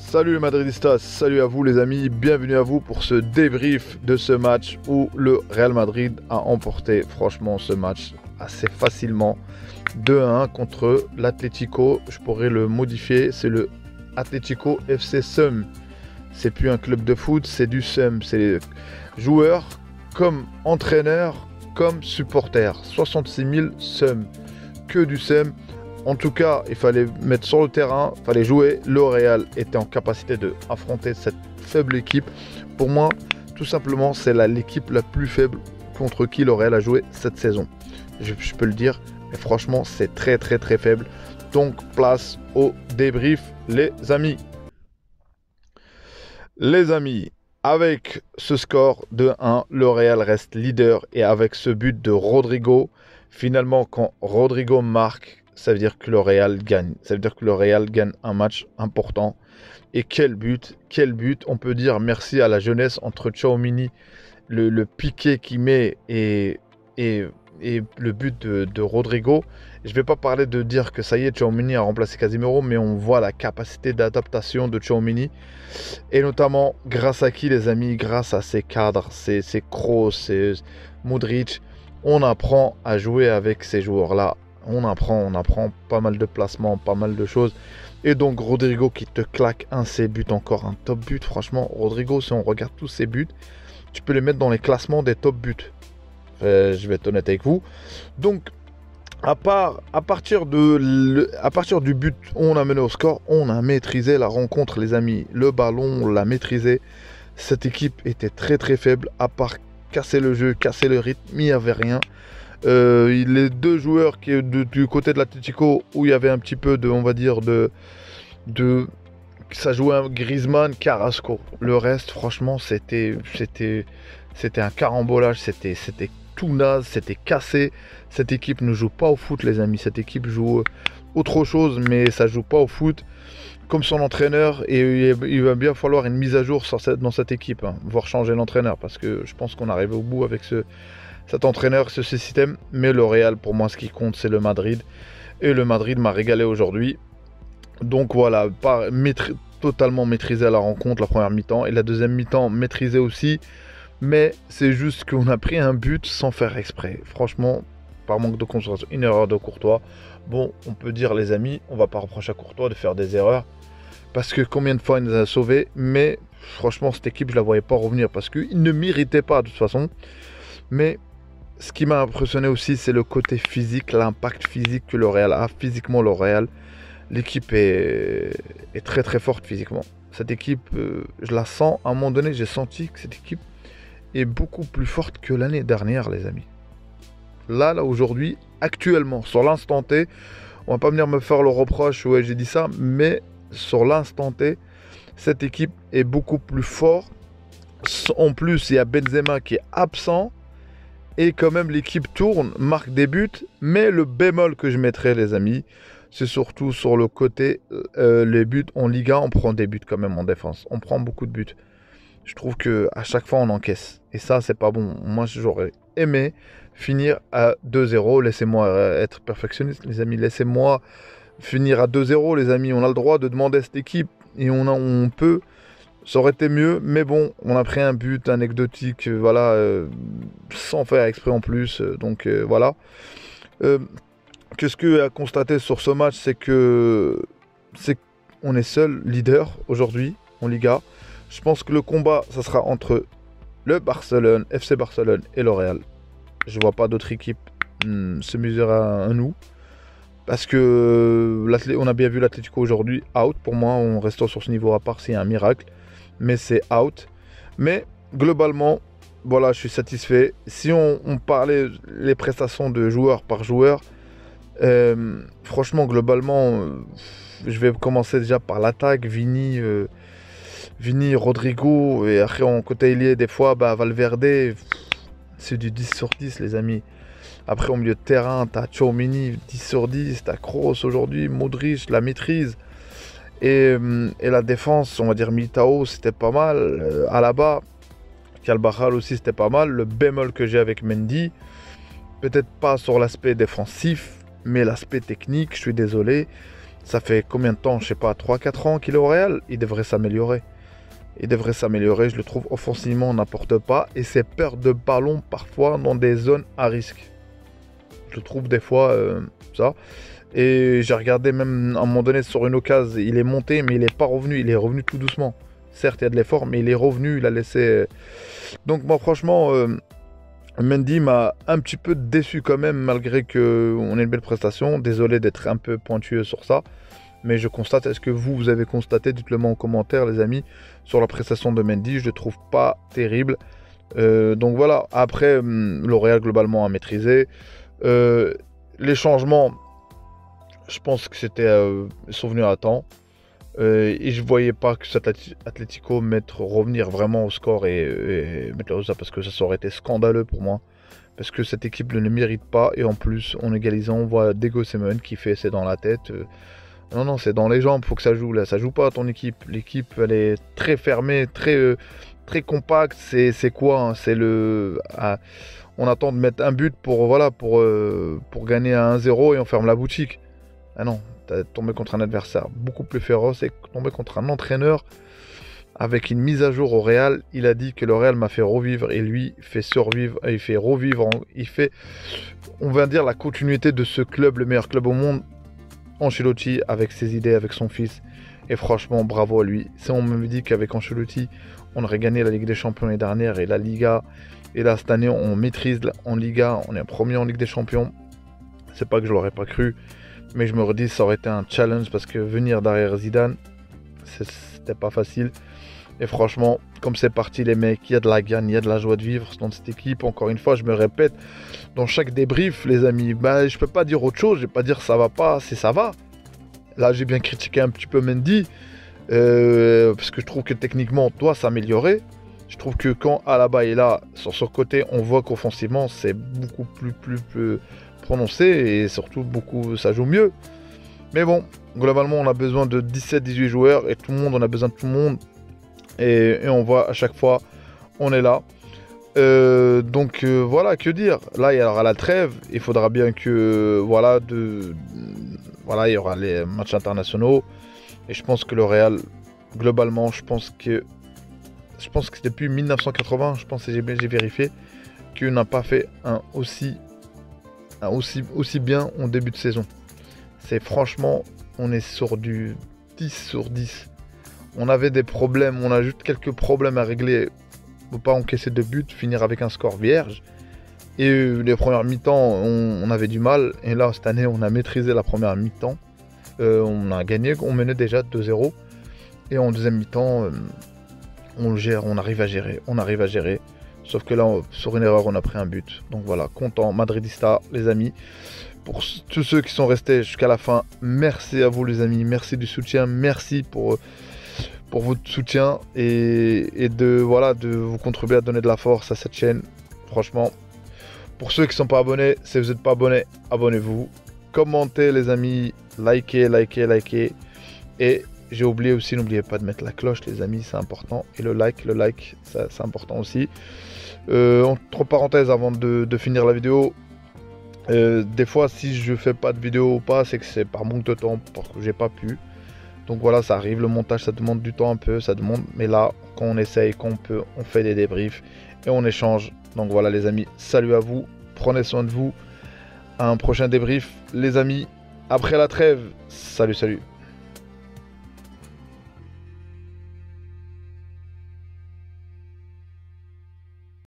Salut les Madridistas, salut à vous les amis, bienvenue à vous pour ce débrief de ce match où le Real Madrid a emporté franchement ce match assez facilement 2-1 contre l'Atlético. Je pourrais le modifier, c'est le Atlético FC Sum. C'est plus un club de foot, c'est du Sum, c'est joueurs comme entraîneurs, comme supporters. 66 000 Sum, que du Sum. En tout cas, il fallait mettre sur le terrain, il fallait jouer. Le Real était en capacité d'affronter cette faible équipe. Pour moi, tout simplement, c'est l'équipe la plus faible contre qui le Real a joué cette saison. Je peux le dire, mais franchement, c'est très faible. Donc, place au débrief, les amis. Les amis, avec ce score de 1, le Real reste leader. Et avec ce but de Rodrigo, finalement, quand Rodrigo marque, ça veut dire que le Real gagne. Ça veut dire que le Real gagne un match important. Et quel but, quel but. On peut dire merci à la jeunesse entre Tchouaméni, le piqué qu'il met et le but de Rodrigo. Je ne vais pas parler de dire que ça y est, Tchouaméni a remplacé Casemiro, mais on voit la capacité d'adaptation de Tchouaméni. Et notamment, grâce à qui les amis? Grâce à ses cadres, ses Kroos, ses Modric. On apprend à jouer avec ces joueurs-là. On apprend pas mal de placements, pas mal de choses. Et donc Rodrigo qui te claque un de ses buts, encore un top but. Franchement, Rodrigo, si on regarde tous ses buts, tu peux les mettre dans les classements des top buts. Je vais être honnête avec vous. Donc, à partir du but, on a mené au score, on a maîtrisé la rencontre, les amis. Le ballon, on l'a maîtrisé. Cette équipe était très faible. À part casser le jeu, casser le rythme, il n'y avait rien. Les deux joueurs qui du côté de l'Atlético où il y avait un petit peu de, on va dire, ça jouait un Griezmann, Carrasco. Le reste, franchement, c'était un carambolage, c'était tout naze, c'était cassé. Cette équipe ne joue pas au foot, les amis. Cette équipe joue autre chose, mais ça joue pas au foot. Comme son entraîneur, et il va bien falloir une mise à jour dans cette équipe, hein, voire changer l'entraîneur, parce que je pense qu'on arrive au bout avec cet entraîneur, ce système. Mais le Real, pour moi, ce qui compte, c'est le Madrid. Et le Madrid m'a régalé aujourd'hui. Donc voilà, totalement maîtrisé à la rencontre, la première mi-temps. Et la deuxième mi-temps, maîtrisée aussi. Mais c'est juste qu'on a pris un but sans faire exprès. Franchement, par manque de concentration, une erreur de Courtois. Bon, on peut dire, les amis, on va pas reprocher à Courtois de faire des erreurs. Parce que combien de fois il nous a sauvés. Mais franchement, cette équipe, je la voyais pas revenir. Parce qu'il ne méritait pas, de toute façon. Mais ce qui m'a impressionné aussi, c'est le côté physique, l'impact physique que le Real a. Physiquement, le Real, l'équipe est très forte physiquement. Cette équipe, je la sens, à un moment donné, j'ai senti que cette équipe est beaucoup plus forte que l'année dernière, les amis. Là, aujourd'hui, actuellement, sur l'instant T, on va pas venir me faire le reproche, ouais, j'ai dit ça, mais sur l'instant T, cette équipe est beaucoup plus forte. En plus, il y a Benzema qui est absent. Et quand même, l'équipe tourne, marque des buts. Mais le bémol que je mettrais, les amis, c'est surtout sur le côté, les buts en Liga, on prend des buts quand même en défense. On prend beaucoup de buts. Je trouve qu'à chaque fois, on encaisse. Et ça, c'est pas bon. Moi, j'aurais aimé finir à 2-0. Laissez-moi être perfectionniste, les amis. Laissez-moi finir à 2-0, les amis. On a le droit de demander à cette équipe. Et on peut... Ça aurait été mieux, mais bon, on a pris un but anecdotique, voilà, sans faire exprès en plus, donc voilà. Qu'est-ce que à constater sur ce match, c'est qu'on est seul leader aujourd'hui en Liga. Je pense que le combat, ça sera entre le Barcelone, FC Barcelone et le Real. Je vois pas d'autre équipe se mesurer à nous. Parce que on a bien vu l'Atlético aujourd'hui, out. Pour moi, on reste sur ce niveau à part s'il y a un miracle. Mais c'est out. Mais globalement, voilà, je suis satisfait. Si on parlait les prestations de joueur par joueur, franchement, globalement, je vais commencer déjà par l'attaque. Vini, Rodrigo, et après en côté ailier, des fois, Valverde, c'est du 10 sur 10, les amis. Après, au milieu de terrain, t'as Tchouaméni, 10 sur 10, t'as Kroos aujourd'hui, Modric, la maîtrise. Et la défense, on va dire Militao, c'était pas mal. Alaba, Carvajal aussi, c'était pas mal. Le bémol que j'ai avec Mendy, peut-être pas sur l'aspect défensif, mais l'aspect technique, je suis désolé. Ça fait combien de temps? Je sais pas, 3-4 ans qu'il est au Real. Il devrait s'améliorer. Il devrait s'améliorer. Je le trouve offensivement, on n'apporte pas. Et ses pertes de ballon parfois dans des zones à risque. Je le trouve des fois ça. Et j'ai regardé même à un moment donné sur une occasion, il est monté, mais il n'est pas revenu. Il est revenu tout doucement. Certes, il y a de l'effort, mais il est revenu. Il a laissé. Donc, moi, franchement, Mendy m'a un petit peu déçu quand même, malgré qu'on ait une belle prestation. Désolé d'être un peu pointueux sur ça. Mais je constate, est-ce que vous avez constaté? Dites-le moi en commentaire, les amis, sur la prestation de Mendy. Je ne trouve pas terrible. Donc voilà, après, L'Oréal globalement a maîtrisé. Les changements, je pense que ils sont venus à temps. Et je voyais pas que cet Atlético revenir vraiment au score et mettre le ça parce que ça aurait été scandaleux pour moi. Parce que cette équipe ne le mérite pas. Et en plus, en égalisant, on voit Diego Simeone qui fait c'est dans la tête. Non, non, c'est dans les jambes, faut que ça joue là. Ça joue pas à ton équipe. L'équipe, elle est très fermée, très compacte. C'est quoi hein, c'est le. On attend de mettre un but pour gagner à 1-0 et on ferme la boutique. Ah non, t'as tombé contre un adversaire beaucoup plus féroce et tombé contre un entraîneur avec une mise à jour au Real. Il a dit que le Real m'a fait revivre et lui fait survivre, il fait revivre, il fait, on va dire, la continuité de ce club, le meilleur club au monde, Ancelotti, avec ses idées, avec son fils. Et franchement, bravo à lui. Si on me dit qu'avec Ancelotti, on aurait gagné la Ligue des Champions l'année dernière et la Liga, et là cette année on maîtrise en Liga, on est premier en Ligue des Champions, c'est pas que je l'aurais pas cru. Mais je me redis, ça aurait été un challenge parce que venir derrière Zidane, c'était pas facile. Et franchement, comme c'est parti, les mecs, il y a de la gagne, il y a de la joie de vivre dans cette équipe. Encore une fois, je me répète, dans chaque débrief, les amis, je peux pas dire autre chose, je vais pas dire ça va pas, c'est ça va. Là, j'ai bien critiqué un petit peu Mendy, parce que je trouve que techniquement, on doit s'améliorer. Je trouve que quand Alaba est là, sur son côté, on voit qu'offensivement, c'est beaucoup plus prononcé et surtout ça joue mieux. Mais bon, globalement, on a besoin de 17-18 joueurs et tout le monde, on a besoin de tout le monde. Et on voit à chaque fois, on est là. Donc voilà, que dire. Là, il y aura la trêve. Il faudra bien que voilà, il y aura les matchs internationaux. Et je pense que le Real, globalement, je pense que depuis 1980, je pense que j'ai vérifié, qu'il n'a pas fait aussi bien en début de saison. C'est franchement, on est sur du 10 sur 10. On avait des problèmes, on a juste quelques problèmes à régler. On ne peut pas encaisser de buts, finir avec un score vierge. Et les premières mi-temps, on avait du mal. Et là, cette année, on a maîtrisé la première mi-temps. On a gagné, on menait déjà 2-0. Et en deuxième mi-temps, on gère, on arrive à gérer. Sauf que là, sur une erreur, on a pris un but. Donc voilà, content, Madridista, les amis. Pour tous ceux qui sont restés jusqu'à la fin, merci à vous les amis. Merci du soutien, merci pour votre soutien et de vous contribuer à donner de la force à cette chaîne. Franchement, pour ceux qui ne sont pas abonnés, si vous n'êtes pas abonnés, abonnez-vous. Commentez les amis, likez. Et j'ai oublié aussi, n'oubliez pas de mettre la cloche les amis, c'est important. Et le like, c'est important aussi. Entre parenthèses, avant de finir la vidéo, des fois si je fais pas de vidéo ou pas, c'est que c'est par manque de temps, parce que j'ai pas pu. Donc voilà, ça arrive, le montage ça demande du temps un peu, mais là, quand on essaye, quand on peut, on fait des débriefs et on échange. Donc voilà les amis, salut à vous, prenez soin de vous. À un prochain débrief les amis, après la trêve, salut.